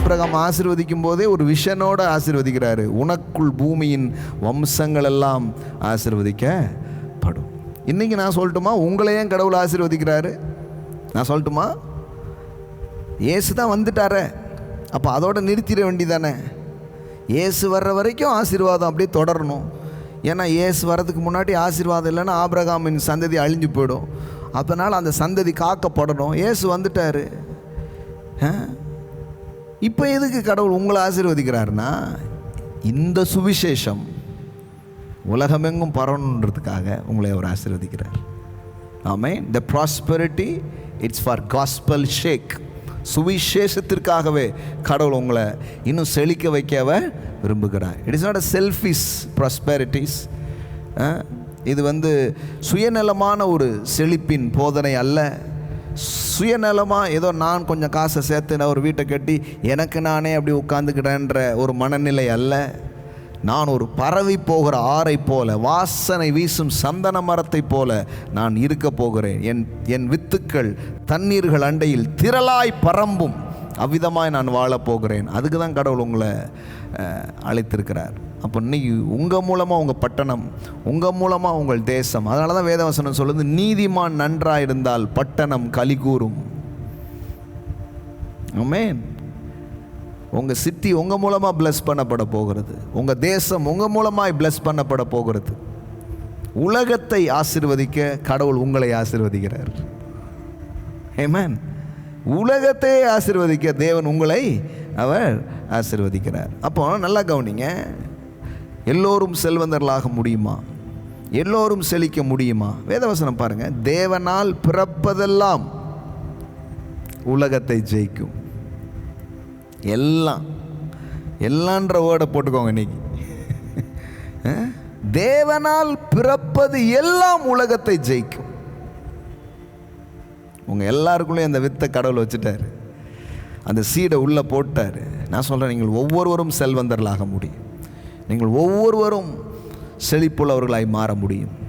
Abraham ஆசீர்வதிக்கும் போதே ஒரு விஷனோட ஆசீர்வதிக்கிறாரு. உனக்குள் பூமியின் வம்சங்கள் எல்லாம் ஆசீர்வதிக்கப்படும். இன்னைக்கு நான் சொல்லட்டுமா, உங்களையும் கடவுள் ஆசீர்வதிக்கிறாரு. நான் சொல்லட்டுமா, இயேசு தான் வந்துட்டாரே, அப்போ அதோட நிறுத்திட வேண்டியதானே. இயேசு வர்ற வரைக்கும் ஆசீர்வாதம் அப்படியே தொடரணும். ஏன்னா இயேசு வர்றதுக்கு முன்னாடி ஆசீர்வாதம் இல்லைன்னா ஆபிரகாமின் சந்ததி அழிஞ்சு போயிடும். அதனால் அந்த சந்ததி காக்கப்படணும். இயேசு வந்துட்டார். இப்போ எதுக்கு கடவுள் உங்களை ஆசீர்வதிக்கிறாருன்னா, இந்த சுவிசேஷம் உலகமெங்கும் பரவணுன்றதுக்காக உங்களை அவர் ஆசீர்வதிக்கிறார். Amen. The prosperity it's for gospel sake. சுவிசேஷத்திற்காகவே கடவுள் உங்களை இன்னும் செழிக்க வைக்க அவர் விரும்புகிறார். It is not a selfish prosperities. இது சுயநலமான ஒரு செழிப்பின் போதனை அல்ல. சுயநலமாக ஏதோ நான் கொஞ்சம் காசை சேர்த்து நான் ஒரு வீட்டை கட்டி எனக்கு நானே அப்படி உட்காந்துக்கிட்டேன்ற ஒரு மனநிலை அல்ல. நான் ஒரு பரவி போகிற ஆறை போல, வாசனை வீசும் சந்தன மரத்தை போல நான் இருக்க போகிறேன். என் வித்துக்கள் தண்ணீர்கள் அண்டையில் திரளாய் பரம்பும் அவ்விதமாய் நான் வாழப்போகிறேன். அதுக்கு தான் கடவுள் உங்களை அழைத்திருக்கிறார். அப்போ இன்னைக்கு உங்கள் மூலமாக உங்கள் பட்டணம், உங்கள் மூலமாக உங்கள் தேசம். அதனால தான் வேதவசனம் சொல்லுது, நீதிமான் நன்றாக இருந்தால் பட்டணம் களி கூறும். ஆமென். உங்கள் சிட்டி உங்கள் மூலமாக பிளஸ் பண்ணப்பட போகிறது. உங்கள் தேசம் உங்கள் மூலமாக பிளஸ் பண்ணப்பட போகிறது. உலகத்தை ஆசீர்வதிக்க கடவுள் உங்களை ஆசீர்வதிக்கிறார். ஆமென். உலகத்தை ஆசீர்வதிக்க தேவன் உங்களை அவர் ஆசீர்வதிக்கிறார். அப்போ நல்லா கவனிங்க, எல்லோரும் செல்வந்தர்களாக முடியுமா? எல்லோரும் செழிக்க முடியுமா? வேதவசனம் பாருங்கள், தேவனால் பிறப்பதெல்லாம் உலகத்தை ஜெயிக்கும். எல்லான்ற வேர்டை போட்டுக்கோங்க இன்னைக்கு. தேவனால் பிறப்பது எல்லாம் உலகத்தை ஜெயிக்கும். உங்கள் எல்லாருக்குள்ளேயும் அந்த வித்தை கடவுள் வச்சுட்டார், அந்த சீடை உள்ளே போட்டார். நான் சொல்கிறேன், நீங்கள் ஒவ்வொருவரும் செல்வந்தர்களாக முடியும். நீங்கள் ஒவ்வொருவரும் செழிப்புள்ளவர்களாய் மாற முடியும்.